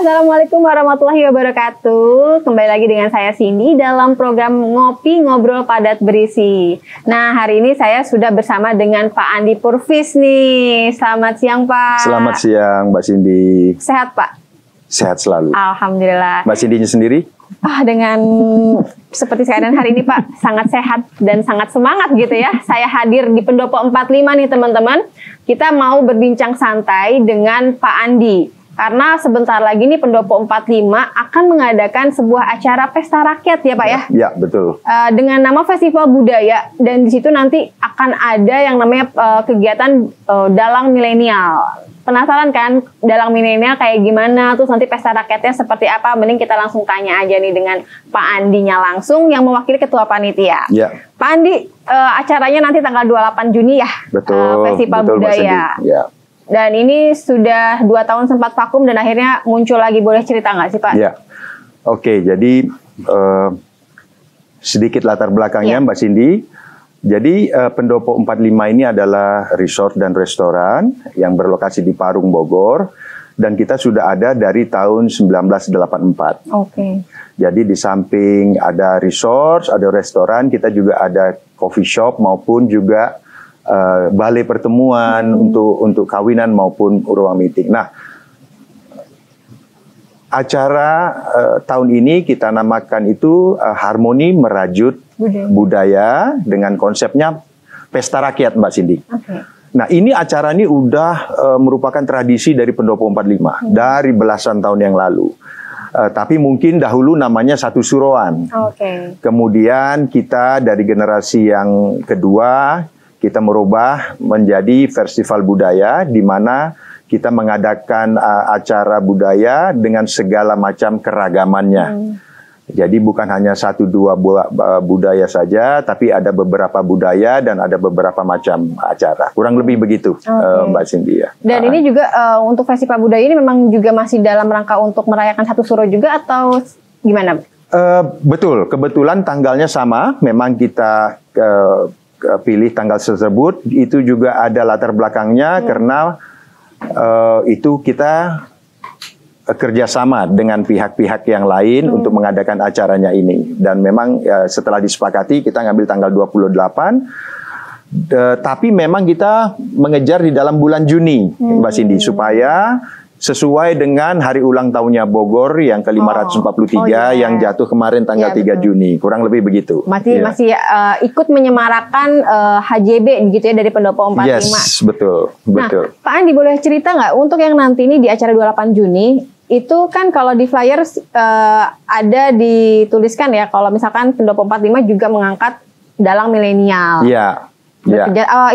Assalamualaikum warahmatullahi wabarakatuh. Kembali lagi dengan saya Cindy dalam program Ngopi Ngobrol Padat Berisi. Nah, hari ini saya sudah bersama dengan Pak Andi Purvis nih. Selamat siang, Pak. Selamat siang, Mbak Cindy. Sehat, Pak? Sehat selalu. Alhamdulillah. Mbak Cindy-nya sendiri? Dengan seperti keadaan hari ini, Pak, sangat sehat dan sangat semangat gitu ya. Saya hadir di Pendopo 45 nih, teman-teman. Kita mau berbincang santai dengan Pak Andi. Karena sebentar lagi nih Pendopo 45 akan mengadakan sebuah acara pesta rakyat ya, Pak ya? Ya, betul. Dengan nama Festival Budaya, dan di situ nanti akan ada yang namanya kegiatan Dalang Milenial. Penasaran kan Dalang Milenial kayak gimana, terus nanti pesta rakyatnya seperti apa? Mending kita langsung tanya aja nih dengan Pak Andinya langsung yang mewakili Ketua Panitia. Ya. Pak Andi, acaranya nanti tanggal 28 Juni ya? Betul. Festival betul, Budaya. Ya. Dan ini sudah 2 tahun sempat vakum dan akhirnya muncul lagi. Boleh cerita nggak sih, Pak? Ya. Oke, jadi sedikit latar belakangnya, Mbak Cindy. Jadi Pendopo 45 ini adalah resort dan restoran yang berlokasi di Parung, Bogor. Dan kita sudah ada dari tahun 1984. Oke. Jadi di samping ada resort, ada restoran, kita juga ada coffee shop maupun juga balai pertemuan untuk kawinan maupun ruang meeting. Nah, acara tahun ini kita namakan itu Harmoni Merajut Budaya dengan konsepnya Pesta Rakyat, Mbak Cindy. Okay. Nah, ini acara ini udah merupakan tradisi dari Pendopo 45 dari belasan tahun yang lalu. Tapi mungkin dahulu namanya Satu Suroan. Okay. Kemudian kita dari generasi yang kedua kita merubah menjadi festival budaya di mana kita mengadakan acara budaya dengan segala macam keragamannya. Jadi bukan hanya 1-2 budaya saja, tapi ada beberapa budaya dan ada beberapa macam acara. Kurang lebih begitu, Mbak Cindy ya. Dan ini juga untuk festival budaya ini memang juga masih dalam rangka untuk merayakan Satu Suro juga atau gimana? Betul, kebetulan tanggalnya sama. Memang kita pilih tanggal tersebut, itu juga ada latar belakangnya karena itu kita kerjasama dengan pihak-pihak yang lain untuk mengadakan acaranya ini. Dan memang setelah disepakati kita ngambil tanggal 28, tapi memang kita mengejar di dalam bulan Juni, Mbak Cindy, supaya sesuai dengan hari ulang tahunnya Bogor yang ke-543 yang jatuh kemarin tanggal 3 Juni. Kurang lebih begitu. Masih ikut menyemarakan HJB gitu ya dari Pendopo 45. Yes, betul. Nah, Pak Andi boleh cerita nggak untuk yang nanti ini di acara 28 Juni, itu kan kalau di flyers ada dituliskan ya kalau misalkan Pendopo 45 juga mengangkat Dalang Milenial. Iya.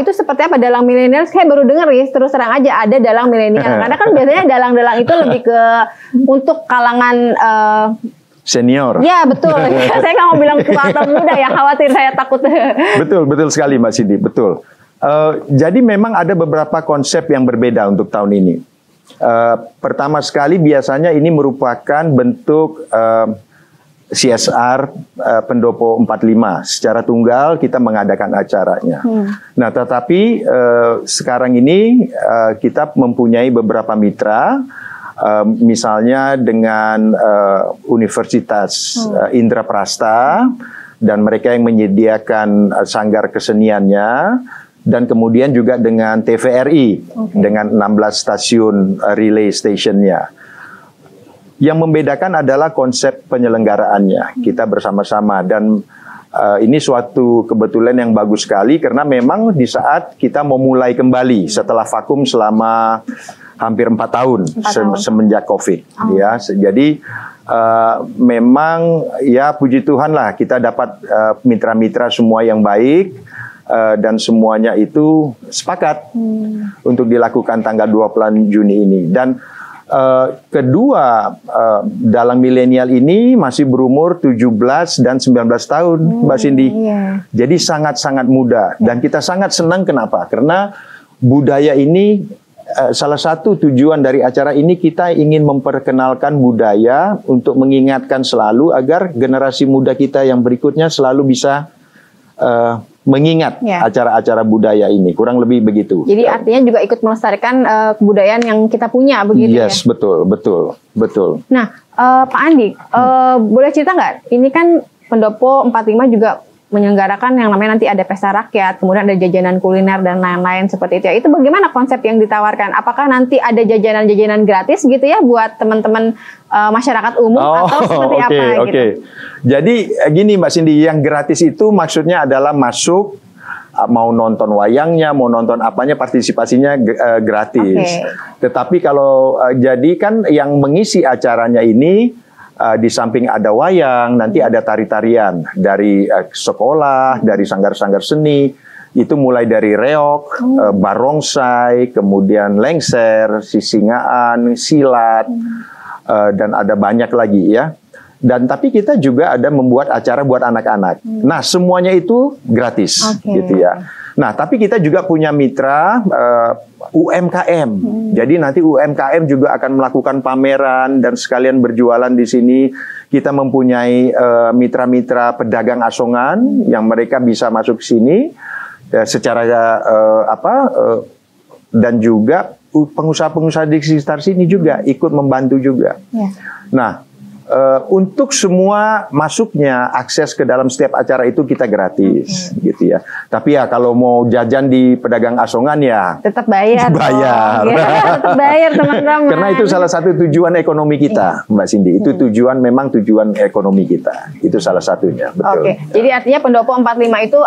Itu seperti apa Dalang Milenial? Saya baru dengar ya, terus terang aja ada Dalang Milenial. Karena kan biasanya dalang-dalang itu lebih ke untuk kalangan senior. Ya betul. Saya nggak mau bilang tua atau muda ya, khawatir saya takut. Betul sekali Mbak Cindy, betul. Jadi memang ada beberapa konsep yang berbeda untuk tahun ini. Pertama sekali biasanya ini merupakan bentuk CSR Pendopo 45. Secara tunggal kita mengadakan acaranya. Nah, tetapi sekarang ini kita mempunyai beberapa mitra, misalnya dengan Universitas Indraprasta, dan mereka yang menyediakan sanggar keseniannya, dan kemudian juga dengan TVRI dengan 16 stasiun relay stationnya. Yang membedakan adalah konsep penyelenggaraannya. Kita bersama-sama dan ini suatu kebetulan yang bagus sekali karena memang di saat kita memulai kembali setelah vakum selama hampir 4 tahun semenjak COVID. Ya, jadi memang ya puji Tuhan lah kita dapat mitra-mitra semua yang baik dan semuanya itu sepakat untuk dilakukan tanggal 20 Juni ini. Dan kedua, Dalang Milenial ini masih berumur 17 dan 19 tahun, Mbak Cindy. Jadi sangat-sangat muda. Dan kita sangat senang kenapa? Karena budaya ini, salah satu tujuan dari acara ini kita ingin memperkenalkan budaya untuk mengingatkan selalu agar generasi muda kita yang berikutnya selalu bisa mengingat acara-acara budaya ini, kurang lebih begitu. Jadi artinya juga ikut melestarikan kebudayaan yang kita punya, begitu ya? Yes, betul. Nah, Pak Andi, boleh cerita nggak? Ini kan Pendopo 45 juga menyelenggarakan yang namanya nanti ada pesta rakyat, kemudian ada jajanan kuliner dan lain-lain seperti itu ya. Itu bagaimana konsep yang ditawarkan? Apakah nanti ada jajanan-jajanan gratis gitu ya buat teman-teman masyarakat umum atau seperti apa gitu? Jadi gini Mbak Cindy, yang gratis itu maksudnya adalah masuk, mau nonton wayangnya, mau nonton apanya, partisipasinya gratis. Tetapi kalau jadi kan yang mengisi acaranya ini di samping ada wayang, nanti ada tari-tarian dari sekolah, dari sanggar-sanggar seni, itu mulai dari reok, barongsai, kemudian lengser, sisingaan, silat, dan ada banyak lagi ya. Dan tapi kita juga ada membuat acara buat anak-anak. Nah, semuanya itu gratis, gitu ya. Nah, tapi kita juga punya mitra UMKM. Jadi nanti UMKM juga akan melakukan pameran dan sekalian berjualan di sini. Kita mempunyai mitra-mitra pedagang asongan yang mereka bisa masuk sini secara dan juga pengusaha-pengusaha di sekitar sini juga ikut membantu juga. Nah, untuk semua masuknya akses ke dalam setiap acara itu kita gratis, gitu ya. Tapi ya kalau mau jajan di pedagang asongan ya tetap bayar. Tetap bayar teman-teman. Karena itu salah satu tujuan ekonomi kita, Mbak Cindy. Itu memang tujuan ekonomi kita. Itu salah satunya. Betul. Jadi artinya Pendopo 45 itu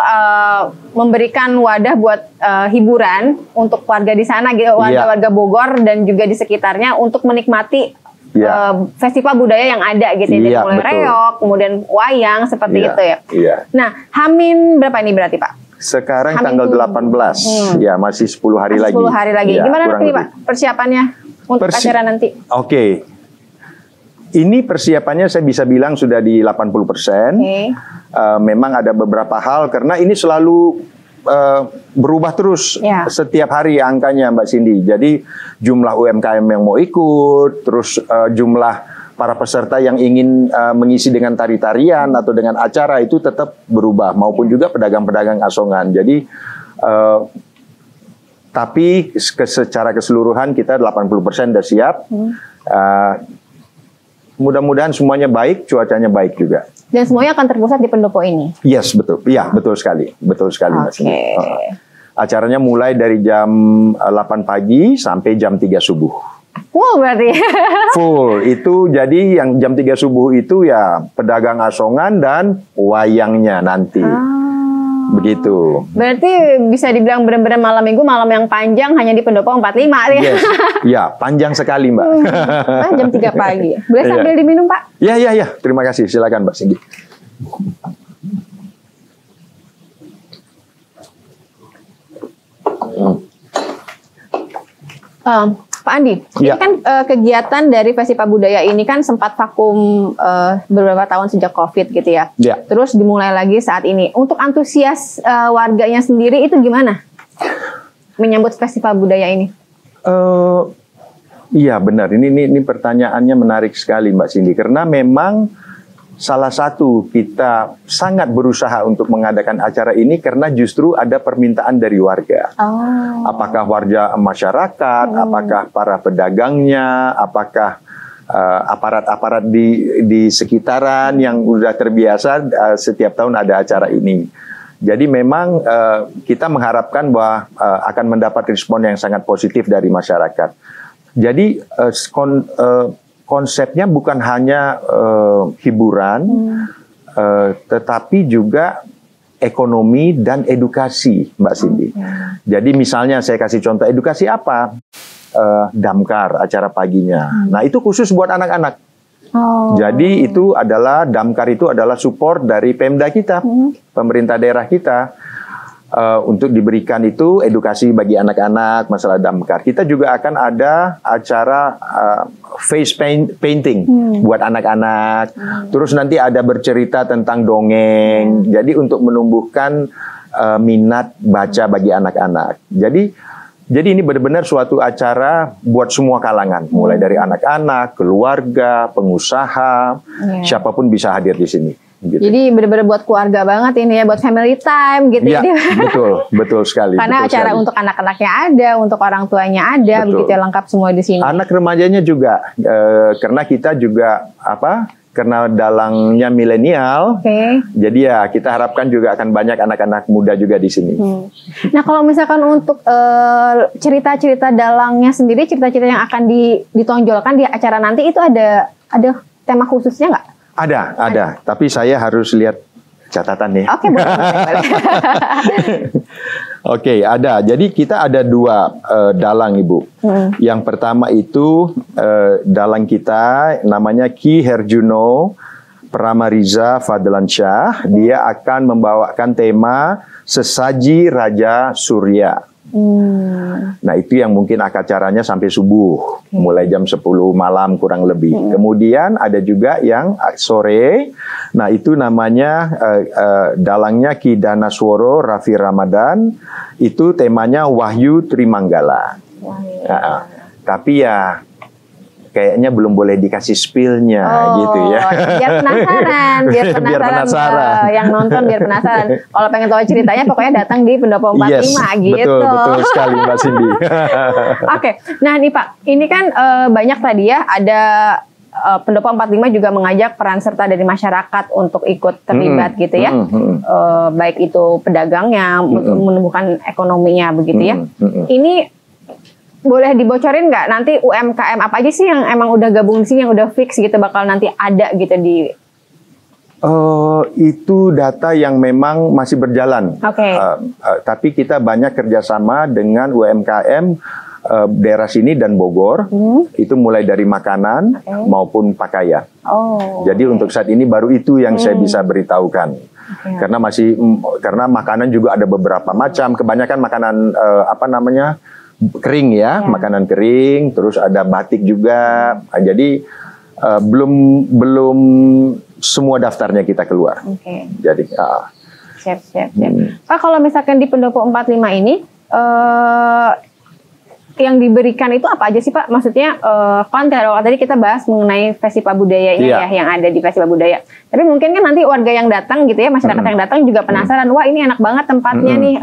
memberikan wadah buat hiburan untuk warga di sana, warga-warga Bogor dan juga di sekitarnya untuk menikmati festival budaya yang ada gitu ya, mulai reok, kemudian wayang seperti itu ya. Nah, Hamin berapa ini berarti Pak? Sekarang tanggal 18, ya masih 10 hari lagi. 10 hari lagi. Gimana nanti Pak persiapannya untuk acara nanti? Ini persiapannya saya bisa bilang sudah di 80%. Memang ada beberapa hal karena ini selalu berubah terus setiap hari angkanya Mbak Cindy. Jadi jumlah UMKM yang mau ikut, terus jumlah para peserta yang ingin mengisi dengan tari-tarian atau dengan acara itu tetap berubah, maupun juga pedagang-pedagang asongan. Jadi tapi secara keseluruhan kita 80% sudah siap. Mudah-mudahan semuanya baik, cuacanya baik juga. Dan semuanya akan terpusat di Pendopo ini? Yes, betul. Iya, betul sekali. Betul sekali, Mas. Acaranya mulai dari jam 8 pagi sampai jam 3 subuh. Full berarti? Full. Itu jadi yang jam 3 subuh itu ya pedagang asongan dan wayangnya nanti. Begitu. Berarti bisa dibilang benar-benar malam minggu, malam yang panjang hanya di Pendopo 45 ya? Yes. Ya, panjang sekali Mbak. Jam 3 pagi. Boleh sambil diminum Pak? Ya. Terima kasih. Silakan Mbak Cindy. Pak Andi, ini kan kegiatan dari Festival Budaya ini kan sempat vakum beberapa tahun sejak COVID gitu ya. Terus dimulai lagi saat ini. Untuk antusias warganya sendiri itu gimana menyambut Festival Budaya ini? Iya benar. Ini pertanyaannya menarik sekali Mbak Cindy. Karena memang salah satu kita sangat berusaha untuk mengadakan acara ini karena justru ada permintaan dari warga. Apakah warga masyarakat, apakah para pedagangnya, apakah aparat-aparat di sekitaran yang sudah terbiasa setiap tahun ada acara ini. Jadi memang kita mengharapkan bahwa akan mendapat respon yang sangat positif dari masyarakat. Jadi konsepnya bukan hanya hiburan, tetapi juga ekonomi dan edukasi, Mbak Cindy. Jadi misalnya saya kasih contoh edukasi apa? Damkar, acara paginya. Nah itu khusus buat anak-anak. Jadi itu adalah damkar itu adalah support dari Pemda kita, pemerintah daerah kita. Untuk diberikan itu edukasi bagi anak-anak masalah damkar. Kita juga akan ada acara face painting buat anak-anak. Terus nanti ada bercerita tentang dongeng. Jadi untuk menumbuhkan minat baca bagi anak-anak. Jadi ini benar-benar suatu acara buat semua kalangan, mulai dari anak-anak, keluarga, pengusaha, siapapun bisa hadir di sini. Gitu. Jadi benar-benar buat keluarga banget ini ya, buat family time gitu ya. ya. Betul sekali. Karena betul acara sekali. untuk anak-anaknya ada, untuk orang tuanya ada, Betul. begitu ya, lengkap semua di sini. Anak remajanya juga, karena kita juga karena dalangnya milenial, jadi ya kita harapkan juga akan banyak anak-anak muda juga di sini. Nah kalau misalkan untuk cerita-cerita dalangnya sendiri, cerita-cerita yang akan ditonjolkan di acara nanti itu ada tema khususnya nggak? Ada. Tapi saya harus lihat catatan nih. Oke, boleh. Oke, ada. Jadi kita ada 2 dalang, Ibu. Yang pertama itu dalang kita namanya Ki Herjuno Pramariza Fadlansyah. Dia akan membawakan tema Sesaji Raja Surya. Nah itu yang mungkin acaranya sampai subuh, mulai jam 10 malam kurang lebih. Kemudian ada juga yang sore, nah itu namanya dalangnya Ki Danasworo Raffi Ramadan, itu temanya Wahyu Trimanggala. Tapi ya kayaknya belum boleh dikasih spill-nya gitu ya. Biar penasaran, Biar penasaran. Yang nonton biar penasaran. Kalau pengen tahu ceritanya pokoknya datang di Pendopo 45 gitu. Betul sekali Mbak Cindy. Oke. Nah nih Pak, ini kan banyak tadi ya, ada Pendopo 45 juga mengajak peran serta dari masyarakat untuk ikut terlibat gitu ya. Baik itu pedagangnya, menumbuhkan ekonominya begitu ya. Ini boleh dibocorin nggak nanti UMKM apa aja sih yang emang udah gabung di sini, yang udah fix gitu bakal nanti ada gitu di? Itu data yang memang masih berjalan. Tapi kita banyak kerjasama dengan UMKM daerah sini dan Bogor. Itu mulai dari makanan maupun pakaian. Jadi untuk saat ini baru itu yang saya bisa beritahukan. Karena makanan juga ada beberapa macam. Kebanyakan makanan kering ya, makanan kering, terus ada batik juga. Jadi belum semua daftarnya kita keluar. Jadi siap. Pak, kalau misalkan di Pendopo 45 ini yang diberikan itu apa aja sih Pak? Maksudnya konten, tadi kita bahas mengenai festival budaya ini ya, yang ada di festival budaya. Tapi mungkin kan nanti warga yang datang gitu ya, masyarakat yang datang juga penasaran, wah ini enak banget tempatnya nih,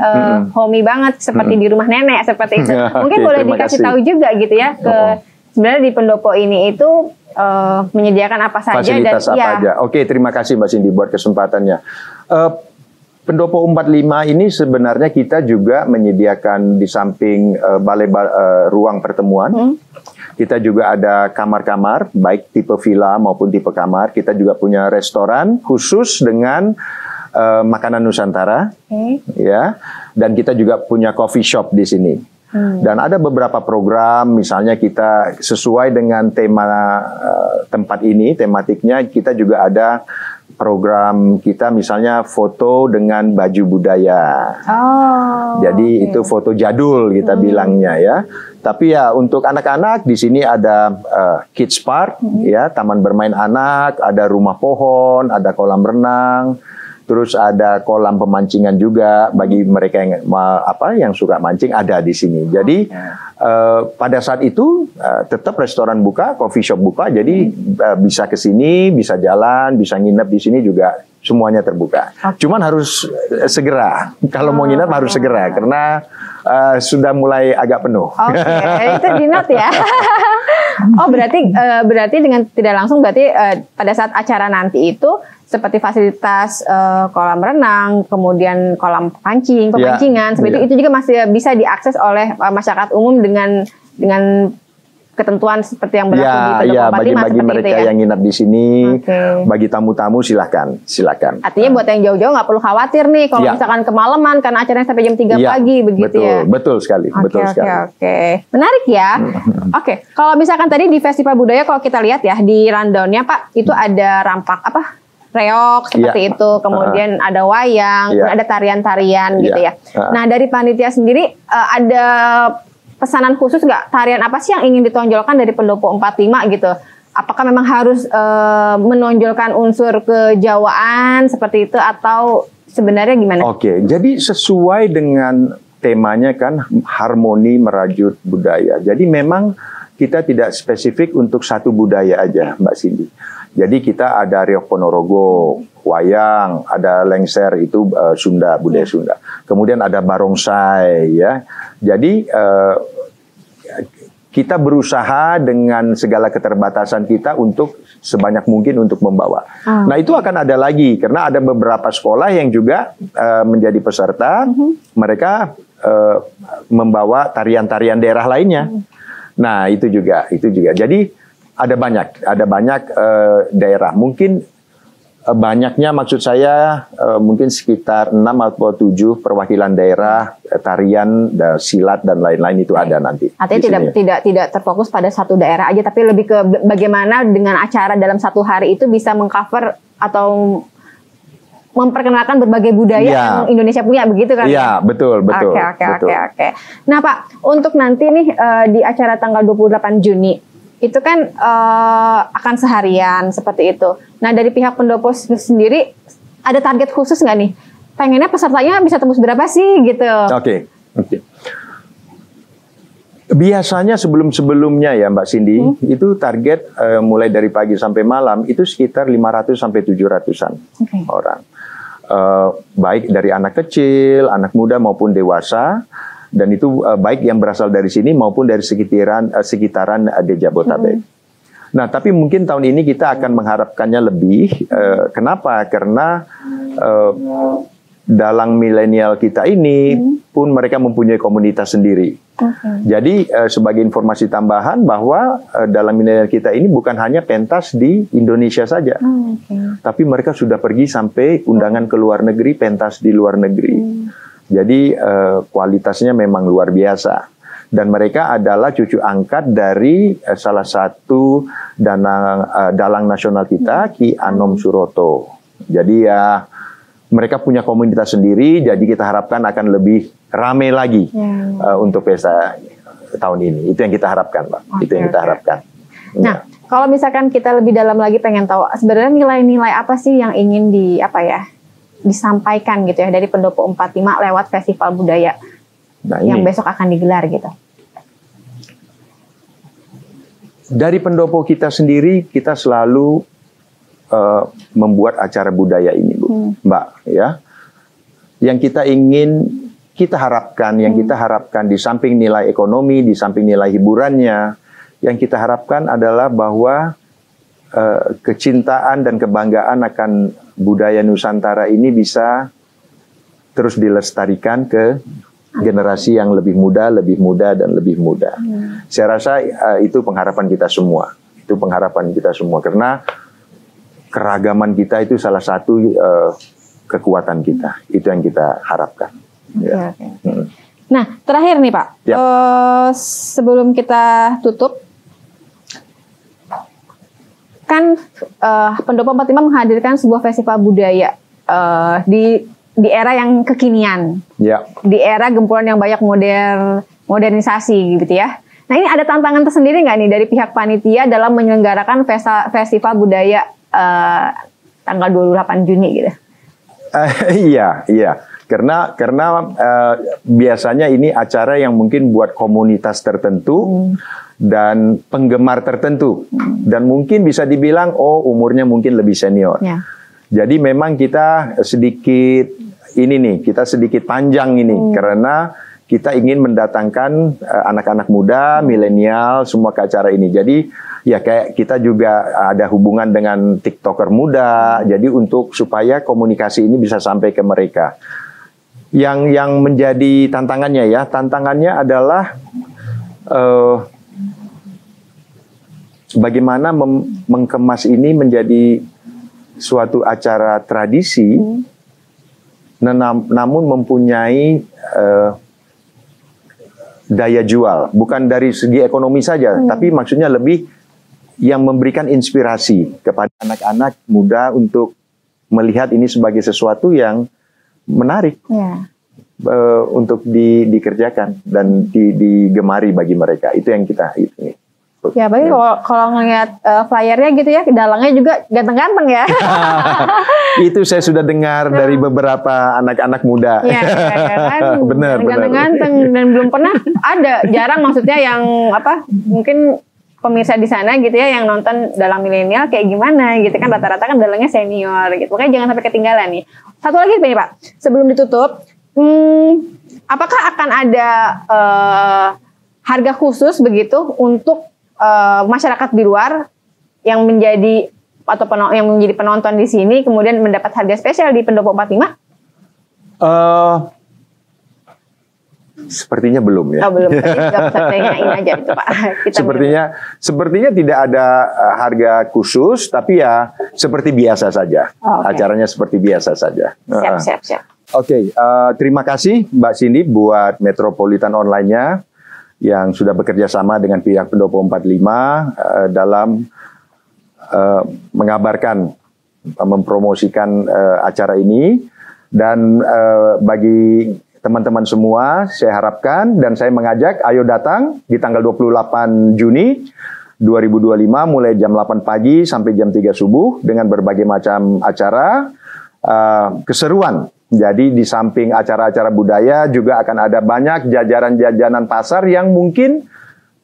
homey banget seperti di rumah nenek seperti itu. Mungkin boleh dikasih tahu juga gitu ya sebenarnya di Pendopo ini itu menyediakan apa saja fasilitas dan apa aja. Oke, terima kasih Mbak Cindy buat kesempatannya. Pendopo 45 ini sebenarnya kita juga menyediakan di samping ruang pertemuan. Kita juga ada kamar-kamar, baik tipe villa maupun tipe kamar. Kita juga punya restoran khusus dengan makanan Nusantara, ya. Dan kita juga punya coffee shop di sini. Dan ada beberapa program, misalnya kita sesuai dengan tema tempat ini, tematiknya kita juga ada program kita misalnya foto dengan baju budaya. Jadi itu foto jadul kita bilangnya ya. Tapi ya untuk anak-anak di sini ada kids park ya, taman bermain anak, ada rumah pohon, ada kolam renang. Terus ada kolam pemancingan juga bagi mereka yang suka mancing ada di sini. Jadi pada saat itu tetap restoran buka, coffee shop buka. Jadi bisa ke sini, bisa jalan, bisa nginep di sini juga semuanya terbuka. Cuman harus segera. Kalau mau nginep harus segera karena sudah mulai agak penuh. Itu di note ya. Berarti dengan tidak langsung berarti pada saat acara nanti itu seperti fasilitas kolam renang, kemudian kolam pemancingan, seperti itu juga masih bisa diakses oleh masyarakat umum dengan ketentuan seperti yang berlaku di Pendopo 45 bagi mereka yang nginap di sini, bagi tamu-tamu silakan. Artinya buat yang jauh-jauh nggak perlu khawatir nih kalau misalkan kemalaman karena acaranya sampai jam 3 pagi begitu ya. Betul sekali. Menarik ya. Kalau misalkan tadi di Festival Budaya kalau kita lihat ya di rundown-nya Pak, itu ada reok seperti itu, kemudian ada wayang, ada tarian-tarian gitu ya. Nah dari panitia sendiri ada pesanan khusus nggak, tarian apa sih yang ingin ditonjolkan dari Pendopo 45 gitu? Apakah memang harus menonjolkan unsur kejawaan seperti itu atau sebenarnya gimana? Jadi sesuai dengan temanya kan harmoni merajut budaya. Jadi memang kita tidak spesifik untuk satu budaya aja Mbak Cindy. Jadi kita ada Riok Ponorogo, wayang, ada lengser itu Sunda, budaya Sunda. Kemudian ada barongsai ya. Jadi kita berusaha dengan segala keterbatasan kita untuk sebanyak mungkin untuk membawa. Nah itu akan ada lagi karena ada beberapa sekolah yang juga menjadi peserta, mereka membawa tarian-tarian daerah lainnya. Nah itu juga. Jadi ada banyak daerah. Mungkin banyaknya maksud saya mungkin sekitar 6 atau 7 perwakilan daerah, tarian, silat dan lain-lain itu ada nanti. Artinya tidak terfokus pada satu daerah aja, tapi lebih ke bagaimana dengan acara dalam satu hari itu bisa mengcover atau memperkenalkan berbagai budaya yang Indonesia punya, begitu kan? Iya, betul. Oke. Nah Pak, untuk nanti nih di acara tanggal 28 Juni itu kan akan seharian seperti itu. Nah dari pihak pendopo sendiri ada target khusus nggak nih? Pengennya pesertanya bisa tembus berapa sih gitu? Oke. Biasanya sebelum-sebelumnya ya Mbak Cindy, itu target mulai dari pagi sampai malam itu sekitar 500 sampai 700-an orang. Baik dari anak kecil, anak muda maupun dewasa. Dan itu baik yang berasal dari sini maupun dari sekitaran di Jabodetabek. Nah, tapi mungkin tahun ini kita akan mengharapkannya lebih. Kenapa? Karena dalang milenial kita ini pun mereka mempunyai komunitas sendiri. Jadi sebagai informasi tambahan bahwa dalang milenial kita ini bukan hanya pentas di Indonesia saja, tapi mereka sudah pergi sampai undangan ke luar negeri, pentas di luar negeri. Jadi kualitasnya memang luar biasa. Dan mereka adalah cucu angkat dari salah satu dalang nasional kita, Ki Anom Suroto. Jadi ya mereka punya komunitas sendiri, jadi kita harapkan akan lebih ramai lagi untuk pesta tahun ini. Itu yang kita harapkan, Pak. Itu yang kita harapkan. Nah, kalau misalkan kita lebih dalam lagi pengen tahu sebenarnya nilai-nilai apa sih yang ingin disampaikan gitu ya dari Pendopo 45 lewat festival budaya yang besok akan digelar gitu. Dari pendopo kita sendiri kita selalu membuat acara budaya ini, Bu, Mbak ya. Yang kita harapkan di samping nilai ekonomi, di samping nilai hiburannya, yang kita harapkan adalah bahwa kecintaan dan kebanggaan akan budaya Nusantara ini bisa terus dilestarikan ke generasi yang lebih muda, dan lebih muda. Saya rasa itu pengharapan kita semua. Karena keragaman kita itu salah satu kekuatan kita. Itu yang kita harapkan. Nah, terakhir nih Pak, sebelum kita tutup, kan Pendopo 45 menghadirkan sebuah festival budaya di era yang kekinian, di era gempuran yang banyak modernisasi gitu ya. Nah ini ada tantangan tersendiri nggak nih dari pihak panitia dalam menyelenggarakan festival budaya tanggal 28 Juni gitu? Iya. Karena biasanya ini acara yang mungkin buat komunitas tertentu dan penggemar tertentu, dan mungkin bisa dibilang umurnya mungkin lebih senior. Jadi memang kita sedikit panjang ini karena kita ingin mendatangkan anak-anak muda, milenial semua ke acara ini. Jadi ya kayak kita juga ada hubungan dengan TikToker muda. Jadi supaya komunikasi ini bisa sampai ke mereka. Yang menjadi tantangannya adalah bagaimana mengemas ini menjadi suatu acara tradisi, namun mempunyai daya jual, bukan dari segi ekonomi saja, tapi maksudnya lebih yang memberikan inspirasi kepada anak-anak muda untuk melihat ini sebagai sesuatu yang menarik untuk dikerjakan dan digemari bagi mereka. Itu yang kita ini. Ya, bagi kalau ngelihat flyernya gitu ya, dalangnya juga ganteng-ganteng ya. Itu saya sudah dengar dari beberapa anak-anak muda. Iya, kan? Benar. Ganteng-ganteng dan belum pernah ada, jarang maksudnya yang mungkin pemirsa di sana gitu ya yang nonton dalang milenial kayak gimana gitu kan, rata-rata kan dalangnya senior gitu. Makanya jangan sampai ketinggalan nih. Satu lagi nih Pak, sebelum ditutup, apakah akan ada harga khusus begitu untuk masyarakat di luar yang menjadi yang menjadi penonton di sini kemudian mendapat harga spesial di Pendopo 45? Sepertinya belum ya. Oh, belum. Ini aja itu Pak. Sepertinya tidak ada harga khusus, tapi ya seperti biasa saja. Acaranya seperti biasa saja. Siap. Oke, terima kasih Mbak Cindy buat Metropolitan Online-nya yang sudah bekerja sama dengan pihak Pendopo 45 dalam mengabarkan, mempromosikan acara ini. Dan bagi teman-teman semua, saya harapkan dan saya mengajak, ayo datang di tanggal 28 Juni 2025 mulai jam 8 pagi sampai jam 3 subuh dengan berbagai macam acara, keseruan. Jadi di samping acara-acara budaya juga akan ada banyak jajanan-jajanan pasar yang mungkin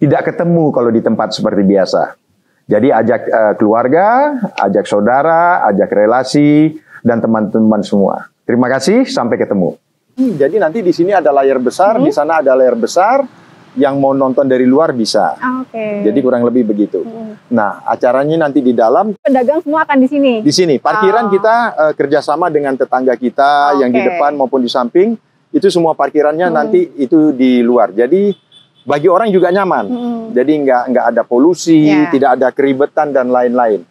tidak ketemu kalau di tempat seperti biasa. Jadi ajak keluarga, ajak saudara, ajak relasi, dan teman-teman semua. Terima kasih, sampai ketemu. Jadi nanti di sini ada layar besar, di sana ada layar besar, yang mau nonton dari luar bisa. Jadi kurang lebih begitu. Nah, acaranya nanti di dalam. Pedagang semua akan di sini? Di sini. Parkiran kita kerjasama dengan tetangga kita yang di depan maupun di samping. Itu semua parkirannya nanti itu di luar. Jadi bagi orang juga nyaman. Jadi nggak ada polusi, tidak ada keribetan dan lain-lain.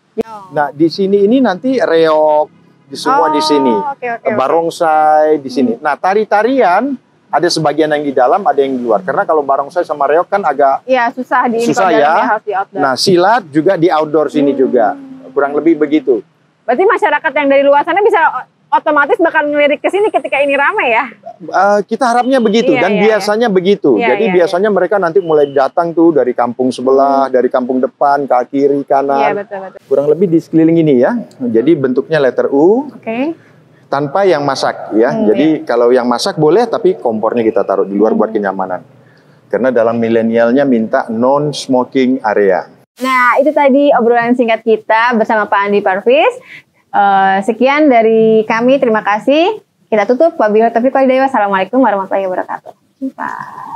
Nah, di sini ini nanti reok semua di sini. Barongsai di sini. Nah, tari-tarian ada sebagian yang di dalam, ada yang di luar. Karena kalau barongsai sama reok kan agak susah ya. Nah, silat juga di outdoor sini juga. Kurang lebih begitu. Berarti masyarakat yang dari luar sana bisa otomatis bakal ngelirik ke sini ketika ini ramai ya? Kita harapnya begitu dan biasanya begitu. Jadi biasanya mereka nanti mulai datang tuh dari kampung sebelah, dari kampung depan, ke kiri, kanan. Betul. Kurang lebih di sekeliling ini ya. Jadi bentuknya letter U. Tanpa yang masak ya. Jadi kalau yang masak boleh, tapi kompornya kita taruh di luar buat kenyamanan. Karena dalam milenialnya minta non-smoking area. Nah, itu tadi obrolan singkat kita bersama Pak Andi Parvis. Sekian dari kami, terima kasih. Kita tutup. Wabillahi taufiq wal hidayah. Wassalamualaikum warahmatullahi wabarakatuh. Bye.